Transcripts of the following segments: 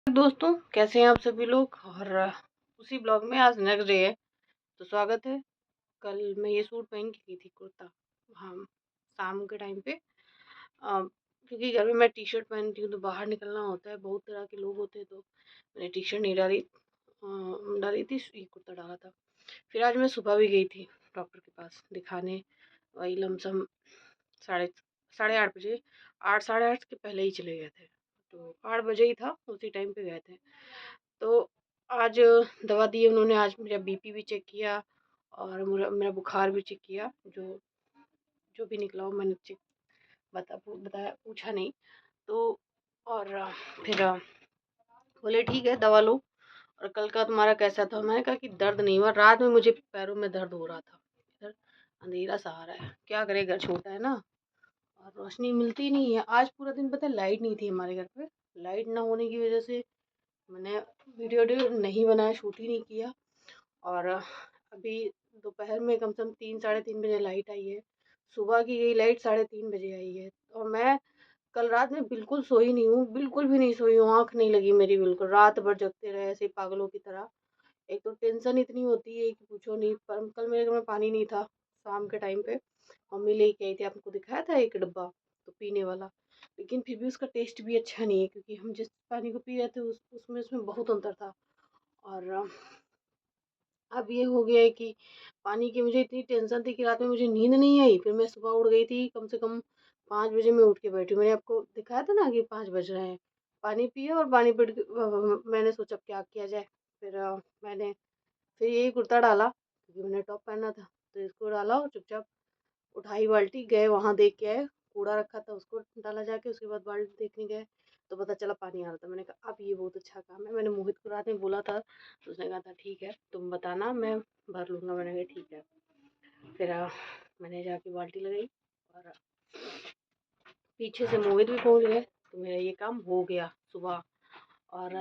दोस्तों, कैसे हैं आप सभी लोग। और उसी ब्लॉग में आज नेक्स्ट डे है तो स्वागत है। कल मैं ये सूट पहन के गई थी, कुर्ता। हाँ, शाम के टाइम पे क्योंकि घर में मैं टी शर्ट पहनती हूँ तो बाहर निकलना होता है, बहुत तरह के लोग होते हैं, तो मैंने टी शर्ट नहीं डाली, डाली थी, ये कुर्ता डाला था। फिर आज मैं सुबह भी गई थी डॉक्टर के पास दिखाने, वही लमसम साढ़े साढ़े 8 बजे, 8 साढ़े 8 के पहले ही चले गए थे। तो 8 बजे ही था, उसी टाइम पे गए थे। तो आज दवा दी उन्होंने, आज मेरा बीपी भी चेक किया और मेरा बुखार भी चेक किया। जो जो भी निकला हो मैंने चेक बताया, पूछा नहीं। तो और फिर बोले ठीक है, दवा लो। और कल का तुम्हारा कैसा था। मैंने कहा कि दर्द नहीं हुआ, रात में मुझे पैरों में दर्द हो रहा था। इधर अंधेरा सा आ रहा है, क्या करे, घर छोटा है ना और रोशनी मिलती नहीं है। आज पूरा दिन पता है लाइट नहीं थी हमारे घर पे। लाइट ना होने की वजह से मैंने वीडियो नहीं बनाया, शूट ही नहीं किया। और अभी दोपहर में कम से कम 3 साढ़े 3 बजे लाइट आई है। सुबह की यही लाइट 3:30 बजे आई है। और मैं कल रात में बिल्कुल सोई नहीं हूँ, बिल्कुल भी नहीं सोई हूँ, आँख नहीं लगी मेरी बिल्कुल। रात भर जगते रहे ऐसे पागलों की तरह। एक तो टेंशन इतनी होती है कि पूछो नहीं। पर कल मेरे घर में पानी नहीं था शाम के टाइम पे, मम्मी लेके आई थी, आपको दिखाया था एक डिब्बा तो पीने वाला। लेकिन फिर भी उसका टेस्ट भी अच्छा नहीं है, क्योंकि हम जिस पानी को पी रहे थे उसमें बहुत अंतर था। और अब ये हो गया है कि पानी की मुझे इतनी टेंशन थी कि रात में मुझे नींद नहीं आई। फिर मैं सुबह उठ गई थी, कम से कम 5 बजे मैं उठ के बैठी। मैंने आपको दिखाया था ना कि 5 बज रहे हैं। पानी पिया और पानी पी के मैंने सोचा क्या किया जाए। फिर मैंने फिर यही कुर्ता डाला, क्योंकि मैंने टॉप पहना था। तो इसको डाला और चुपचाप उठाई बाल्टी, गए वहाँ देख के आए, कूड़ा रखा था उसको डाला जाके। उसके बाद बाल्टी देखने गए तो पता चला पानी आ रहा था। मैंने कहा अब ये बहुत अच्छा काम है। मैंने मोहित को रात में बोला था तो उसने कहा था ठीक है तुम बताना, मैं भर लूँगा। मैंने कहा ठीक है। फिर मैंने जाके बाल्टी लगाई और पीछे से मोहित भी पहुँच गए, तो मेरा ये काम हो गया सुबह। और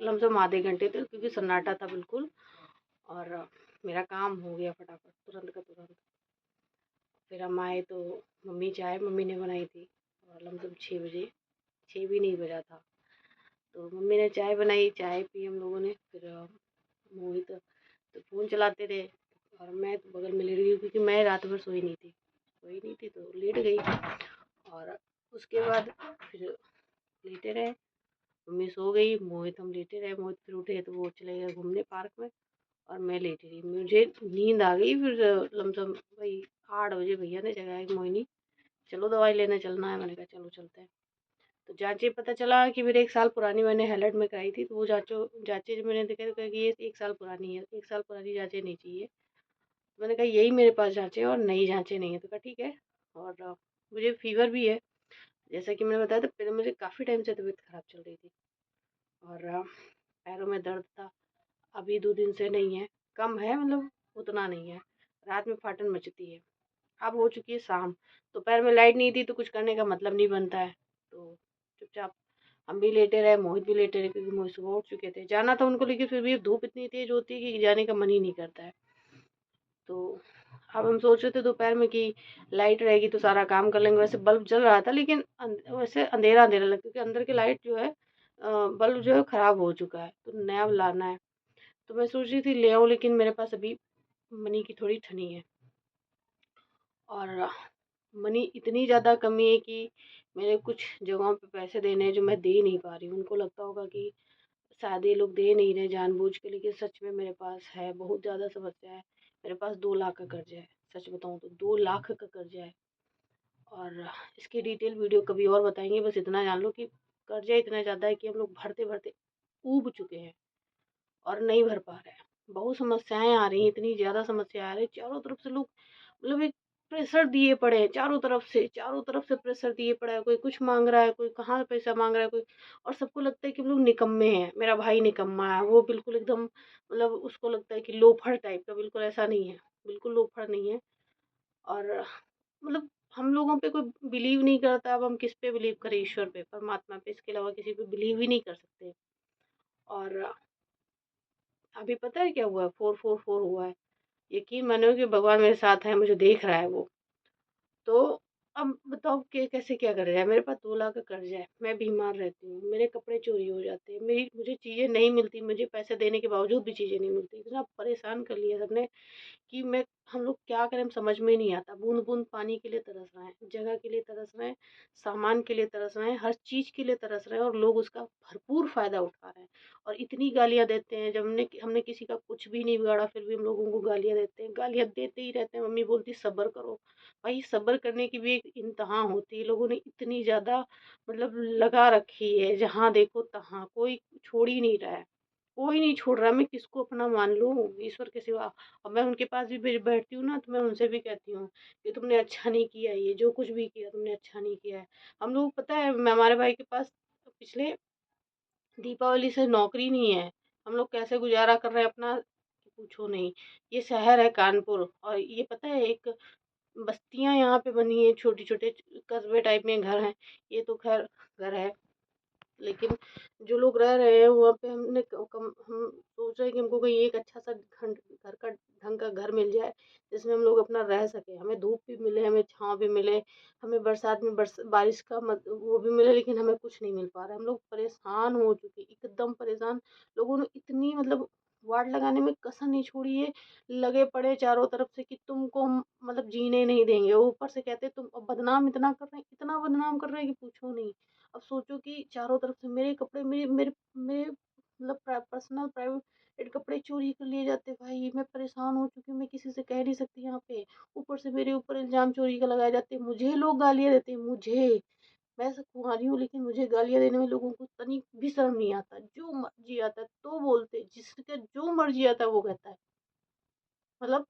लमसम आधे घंटे तक, क्योंकि सन्नाटा था बिल्कुल। और मेरा काम हो गया फटाफट, तुरंत का तुरंत। फिर हम आए तो मम्मी ने बनाई थी और लमसम 6 बजे, 6 भी नहीं बजा था। तो मम्मी ने चाय बनाई, चाय पी हम लोगों ने। फिर मोहित तो फ़ोन चलाते रहे और मैं तो बगल में लेट गई, क्योंकि मैं रात भर सोई नहीं थी तो लेट गई। और उसके बाद फिर लेटे रहे, मम्मी सो गई, मोहित हम लेटे रहे। मोहित फिर उठे तो वो चले गए घूमने पार्क में और मैं लेटी रही। मुझे नींद आ गई। फिर लमसम वही 8 बजे भैया ने जगाया कि मोहिनी चलो दवाई लेने चलना है। मैंने कहा चलो चलते हैं। तो जांचे पता चला कि मेरे 1 साल पुरानी मैंने हेलट में कराई थी। तो वो जांचे जब मैंने देखा तो कहा कि ये 1 साल पुरानी है, 1 साल पुरानी जांचें नहीं चाहिए। तो मैंने कहा यही मेरे पास जांचें और नई जांचें नहीं है। तो कहा ठीक है। और मुझे फीवर भी है, जैसा कि मैंने बताया था पहले, मुझे काफ़ी टाइम से तबीयत खराब चल रही थी। और पैरों में दर्द था, अभी 2 दिन से नहीं है, कम है, मतलब उतना नहीं है। रात में फाटन मचती है। अब हो चुकी है शाम, दोपहर में लाइट नहीं थी तो कुछ करने का मतलब नहीं बनता है। तो चुपचाप हम भी लेटे रहे, मोहित भी लेटे रहे, क्योंकि मोहित सुबह उठ चुके थे, जाना था उनको। लेकिन फिर भी धूप इतनी तेज होती है कि जाने का मन ही नहीं करता है। तो अब हम सोच रहे थे दोपहर में कि लाइट रहेगी तो सारा काम कर लेंगे। वैसे बल्ब जल रहा था, लेकिन वैसे अंधेरा अंधेरा लगा, क्योंकि अंदर की लाइट जो है बल्ब जो है ख़राब हो चुका है, तो नया लाना है। तो मैं सोच रही थी ले आऊँ, लेकिन मेरे पास अभी मनी की थोड़ी ठनी है। और मनी इतनी ज़्यादा कमी है कि मेरे कुछ जगहों पे पैसे देने हैं जो मैं दे नहीं पा रही हूँ। उनको लगता होगा कि शायद ये लोग दे नहीं रहे जानबूझ के, लेकिन सच में मेरे पास है, बहुत ज़्यादा समस्या है। मेरे पास 2 लाख का कर्जा है, सच बताऊँ तो 2 लाख का कर्जा है। और इसकी डिटेल वीडियो कभी और बताएंगे। बस इतना जान लो कि कर्जा इतना ज़्यादा है कि हम लोग भरते भरते ऊब चुके हैं और नहीं भर पा रहे हैं। बहुत समस्याएं आ रही हैं, इतनी ज़्यादा समस्या आ रही है चारों तरफ से। लोग मतलब एक प्रेशर दिए पड़े हैं, चारों तरफ से प्रेशर दिए पड़ा है। कोई कुछ मांग रहा है, कोई कहाँ पैसा मांग रहा है, कोई। और सबको लगता है कि हम लोग निकम्मे हैं। मेरा भाई निकम्मा है, वो बिल्कुल एकदम, मतलब उसको लगता है कि लोफर टाइप का। बिल्कुल ऐसा नहीं है, बिल्कुल लोफर नहीं है। और मतलब हम लोगों पे कोई बिलीव नहीं करता। अब हम किस पे बिलीव करें, ईश्वर पे, परमात्मा पे, इसके अलावा किसी पे बिलीव ही नहीं कर सकते। और अभी पता है क्या हुआ है, 444 हुआ है। यकीन मानो कि भगवान मेरे साथ है, मुझे देख रहा है वो। तो अब बताओ कि कैसे क्या करा जाए? मेरे पास 2 लाख का कर्ज़ है, मैं बीमार रहती हूँ, मेरे कपड़े चोरी हो जाते हैं, मेरी मुझे चीज़ें नहीं मिलती, मुझे पैसे देने के बावजूद भी चीज़ें नहीं मिलती। इतना परेशान कर लिया सबने कि मैं हम लोग क्या करें समझ में नहीं आता। बूंद-बूंद पानी के लिए तरस रहे हैं, जगह के लिए तरस रहे हैं, सामान के लिए तरस रहे हैं, हर चीज़ के लिए तरस रहे हैं और लोग उसका भरपूर फ़ायदा उठा रहे हैं। और इतनी गालियाँ देते हैं, जब हमने हमने किसी का कुछ भी नहीं बिगाड़ा फिर भी हम लोगों को गालियाँ देते हैं। गालियाँ देते ही रहते हैं, मम्मी बोलती सब्र करो। भाई सब्र करने की भी एक इंतहा होती है। लोगों ने इतनी ज़्यादा मतलब लगा रखी है, जहाँ देखो तहाँ, कोई छोड़ ही नहीं रहा है। कोई नहीं छोड़ रहा, मैं किसको अपना मान लूँ ईश्वर के सिवा। अब मैं उनके पास भी बैठती हूँ ना तो मैं उनसे भी कहती हूँ कि तुमने अच्छा नहीं किया, ये जो कुछ भी किया तुमने अच्छा नहीं किया है। हम लोग पता है हमारे भाई के पास पिछले दीपावली से नौकरी नहीं है। हम लोग कैसे गुजारा कर रहे हैं अपना कि पूछो नहीं। ये शहर है कानपुर और ये पता है एक बस्तियां यहाँ पे बनी है, छोटे छोटे कस्बे टाइप में घर हैं। ये तो खैर घर है, लेकिन जो लोग रह रहे हैं वहाँ पे हम सोच रहे हैं कि हमको कहीं एक अच्छा सा घर का ढंग का घर मिल जाए जिसमें हम लोग अपना रह सके, हमें धूप भी मिले, हमें छांव भी मिले, हमें बरसात में बारिश का वो भी मिले, लेकिन हमें कुछ नहीं मिल पा रहा है। हम लोग परेशान हो चुके, एकदम परेशान। लोगों ने इतनी मतलब वार्ड लगाने में कसर नहीं छोड़ी है, लगे पड़े चारों तरफ से कि तुमको हम मतलब जीने नहीं देंगे। ऊपर से कहते तुम अब बदनाम इतना कर रहे हैं, इतना बदनाम कर रहे हैं कि पूछो नहीं। अब सोचो कि चारों तरफ से मेरे कपड़े मेरे मेरे मेरे मतलब पर्सनल प्राइवेट कपड़े चोरी कर लिए जाते। भाई मैं परेशान हो चुकी हूँ, मैं किसी से कह नहीं सकती यहाँ पे। ऊपर से मेरे ऊपर इल्जाम चोरी का लगाए जाते हैं, मुझे लोग गालियाँ देते हैं। मुझे, मैं सब कुंवारी हूँ लेकिन मुझे गालियाँ देने में लोगों को तनिक भी शर्म नहीं आता। जो मर्जी आता है तो बोलते, जिसका जो मर्जी आता है वो कहता है। मतलब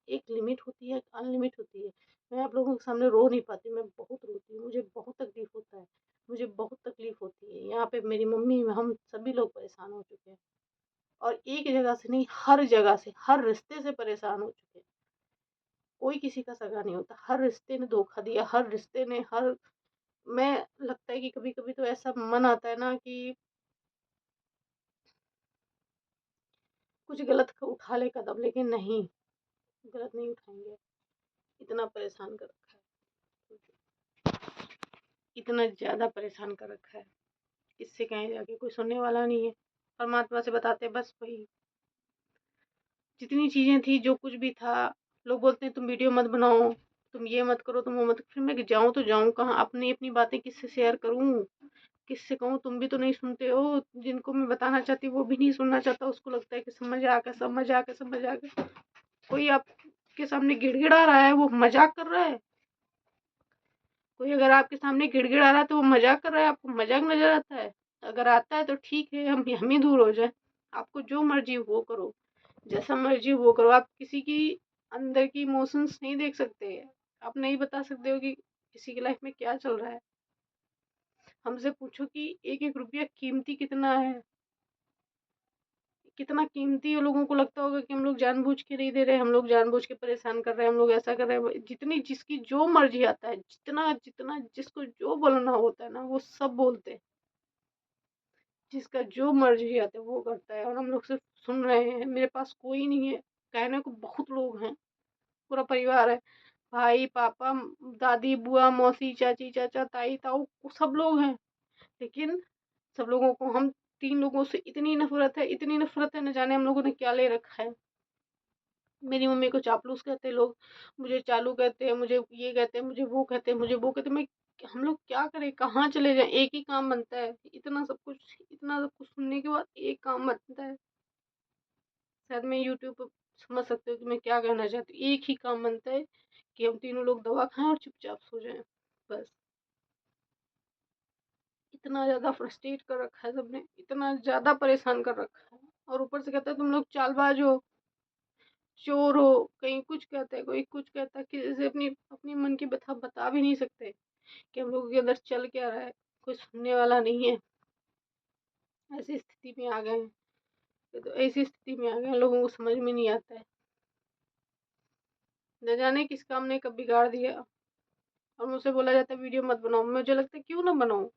एक लिमिट होती है, एक अनलिमिट होती है। मैं आप लोगों के सामने रो नहीं पाती, मैं बहुत रोती हूँ, मुझे बहुत तकलीफ होता है, मुझे बहुत तकलीफ होती है। यहाँ पे मेरी मम्मी, हम सभी लोग परेशान हो चुके हैं और एक जगह से नहीं, हर जगह से, हर रिश्ते से परेशान हो चुके हैं। कोई किसी का सगा नहीं होता, हर रिश्ते ने धोखा दिया, हर रिश्ते ने हर मैं लगता है कि कभी-कभी तो ऐसा मन आता है ना कि कुछ गलत उठा ले कदम, लेकिन नहीं, गलत नहीं उठाएँगे। इतना परेशान कर रखा है, इतना ज़्यादा परेशान कर रखा है। किससे कहें जाके, कोई सुनने वाला नहीं है। परमात्मा से बताते बस वही जितनी चीजें थी, जो कुछ भी था। लोग बोलते हैं तुम वीडियो मत बनाओ, तुम ये मत करो, तुम वो मत। फिर मैं जाऊं तो जाऊं कहाँ? अपनी अपनी बातें किससे शेयर करूं, किससे कहूँ? तुम भी तो नहीं सुनते हो, जिनको मैं बताना चाहती हूँ वो भी नहीं सुनना चाहता। उसको लगता है कि समझ आ गया। कोई आपके सामने गिड़गिड़ा रहा है, वो मजाक कर रहा है। कोई अगर आपके सामने गिड़गिड़ा रहा है तो वो मजाक कर रहा है, आपको मजाक नजर आता है? अगर आता है तो ठीक है, हम ही दूर हो जाए। आपको जो मर्जी वो करो, जैसा मर्जी वो करो। आप किसी की अंदर की इमोशंस नहीं देख सकते, आप नहीं बता सकते हो कि किसी की लाइफ में क्या चल रहा है। हमसे पूछो कि एक एक रुपया कीमती कितना है, कितना कीमती है। लोगों को लगता होगा कि हम लोग जानबूझ के नहीं दे रहे, हम लोग जानबूझ के परेशान कर रहे हैं, हम लोग ऐसा कर रहे हैं। जितनी जिसकी जो मर्जी आता है, जितना जितना जिसको जो बोलना होता है ना वो सब बोलते हैं। जिसका जो मर्जी आता है वो करता है और हम लोग सिर्फ सुन रहे हैं। मेरे पास कोई नहीं है, कहने को बहुत लोग हैं, पूरा परिवार है, भाई पापा दादी बुआ मौसी चाची चाचा ताई ताऊ सब लोग हैं। लेकिन सब लोगों को हम 3 लोगों से इतनी नफरत है, इतनी नफरत है, न जाने हम लोगों ने क्या ले रखा है। मेरी मम्मी को चापलूस कहते हैं लोग, मुझे चालू कहते हैं, मुझे ये कहते हैं, मुझे वो कहते हैं, मुझे वो कहते हैं। मैं हम लोग क्या करें, कहाँ चले जाएं? एक ही काम बनता है, इतना सब कुछ सुनने के बाद एक काम बनता है। शायद मैं यूट्यूब पर समझ सकते हो कि मैं क्या कहना चाहती हूँ। एक ही काम बनता है कि हम 3 लोग दवा खाएं और चुपचाप सो जाएं, बस। इतना ज्यादा फ्रस्ट्रेट कर रखा है सबने, इतना ज्यादा परेशान कर रखा है। और ऊपर से कहता है तुम लोग चालबाज हो, चोर हो, कहीं कुछ कहता है, कोई कुछ कहता है, किसी से अपनी अपनी मन की बता बता भी नहीं सकते कि हम लोगों के अंदर चल क्या रहा है। कोई सुनने वाला नहीं है। ऐसी स्थिति में आ गए हैं, तो ऐसी स्थिति में आ गए हैं, लोगों को समझ में नहीं आता है। न जाने किस काम ने कब बिगाड़ दिया। और मुझसे बोला जाता है वीडियो मत बनाओ, मुझे लगता है क्यों ना बनाऊं।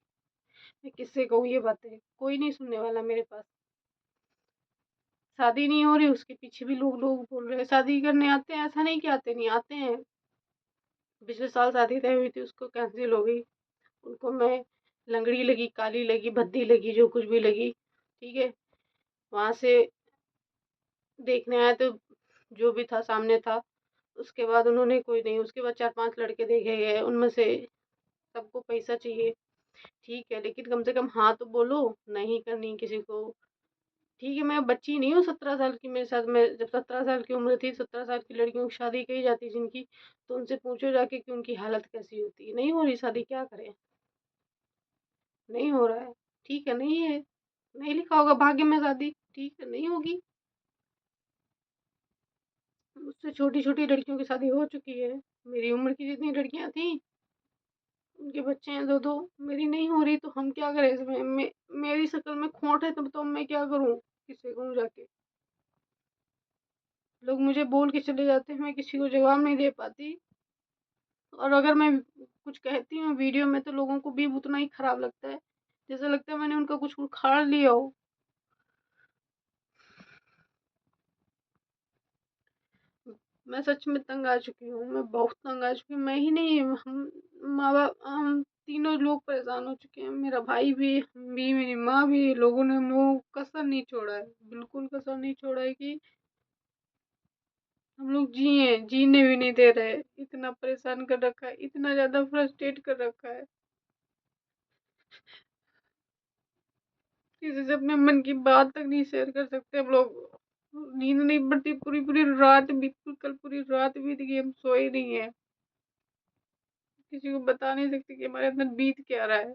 मैं किससे कहूँ ये बातें, कोई नहीं सुनने वाला मेरे पास। शादी नहीं हो रही उसके पीछे भी लोग लोग बोल रहे हैं शादी करने आते हैं। ऐसा नहीं कि आते नहीं, आते हैं। पिछले साल शादी तय हुई थी, उसको कैंसिल हो गई। उनको मैं लंगड़ी लगी, काली लगी, भद्दी लगी, जो कुछ भी लगी, ठीक है। वहां से देखने आया तो जो भी था सामने था। उसके बाद उन्होंने कोई नहीं, उसके बाद 4-5 लड़के देखे गए, उनमें से सबको पैसा चाहिए, ठीक है, लेकिन कम से कम हाँ तो बोलो, नहीं करनी किसी को। ठीक है, मैं बच्ची नहीं हूँ 17 साल की, मेरे साथ में जब 17 साल की उम्र थी, 17 साल की लड़कियों की शादी की जाती जिनकी, तो उनसे पूछो जाके कि उनकी हालत कैसी होती है। नहीं हो रही शादी, क्या करें, नहीं हो रहा है, ठीक है, नहीं है, नहीं लिखा होगा भाग्य में शादी, ठीक है, नहीं होगी। मुझसे छोटी छोटी लड़कियों की शादी हो चुकी है, मेरी उम्र की जितनी लड़कियां थी उनके बच्चे हैं 2-2। मेरी नहीं हो रही तो हम क्या करें इसमें, मेरी शक्ल में खोट है, तब तो मैं क्या करूं, किससे कहूं जाके। लोग मुझे बोल के चले जाते हैं, मैं किसी को जवाब नहीं दे पाती। और अगर मैं कुछ कहती हूँ वीडियो में तो लोगों को भी उतना ही खराब लगता है, जैसे लगता है मैंने उनका कुछ उखाड़ लिया हो। मैं सच में तंग आ चुकी हूँ, मैं बहुत तंग आ चुकी हूँ। मैं ही नहीं, हम माँ बाप, हम तीनों लोग परेशान हो चुके हैं, मेरा भाई भी, हम भी, मेरी माँ भी। लोगों ने हम लोग कसर नहीं छोड़ा है, बिल्कुल कसर नहीं छोड़ा है कि हम लोग जिए, जीने भी नहीं दे रहे। इतना परेशान कर रखा है, इतना ज्यादा फ्रस्ट्रेट कर रखा है, किसी से अपने मन की बात तक नहीं शेयर कर सकते हम लोग। नींद नहीं पड़ती, पूरी पूरी रात बीत, कल पूरी रात बीत गई, हम सोए नहीं है। किसी को बता नहीं सकते कि हमारे अंदर बीत क्या रहा है।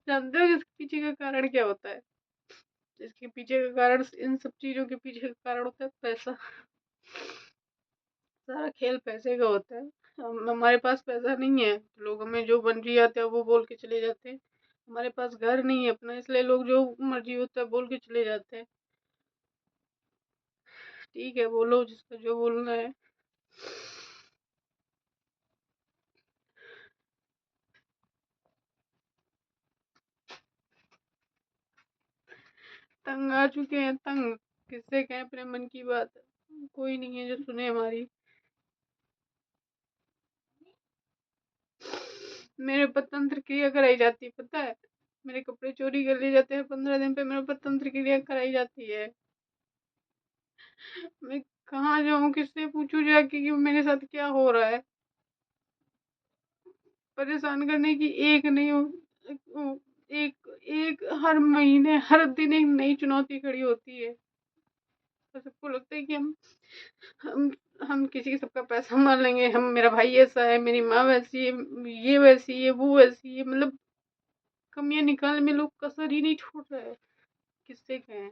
जानते हो इसके पीछे का कारण क्या होता है? इसके पीछे का कारण, इन सब चीजों के पीछे का कारण होता है पैसा। सारा खेल पैसे का होता है। हमारे पास पैसा नहीं है, लोग हमें जो मर्जी आता है वो बोल के चले जाते हैं। हमारे पास घर नहीं है अपना, इसलिए लोग जो मर्जी होता है बोल के चले जाते हैं। ठीक है, बोलो जिसका जो बोलना है। तंग आ चुके हैं, तंग। किससे कहें अपने मन की बात, कोई नहीं है जो सुने हमारी। मेरे ऊपर तंत्र क्रिया कराई जाती है, पता है? मेरे कपड़े चोरी कर लिए जाते हैं, 15 दिन पे मेरे ऊपर तंत्र क्रिया कराई जाती है। मैं कहाँ जाऊं, किससे पूछूं जाके कि मेरे साथ क्या हो रहा है। परेशान करने की एक नहीं हो, एक एक हर महीने हर दिन एक नई चुनौती खड़ी होती है। तो सबको लगता है कि हम हम किसी सबका पैसा मार लेंगे, हम, मेरा भाई ऐसा है, मेरी माँ वैसी है, ये वैसी है, वो वैसी है, मतलब कमियां निकालने में लोग कसर ही नहीं छोड़ रहे हैं। किससे कहें।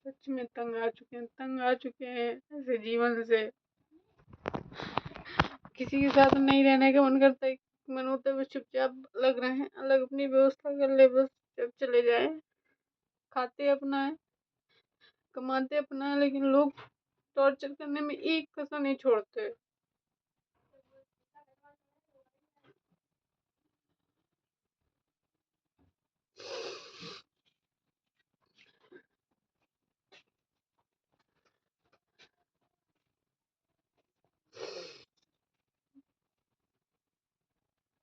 सच में तंग आ चुके हैं, तंग आ चुके हैं ऐसे जीवन से। किसी के साथ नहीं रहने का मन करता है, मन होता है बस चुपचाप अलग रहें, अलग अपनी व्यवस्था कर ले, बस जब चले जाए। खाते अपना है, कमाते अपना है, लेकिन लोग टॉर्चर करने में एक कसर नहीं छोड़ते।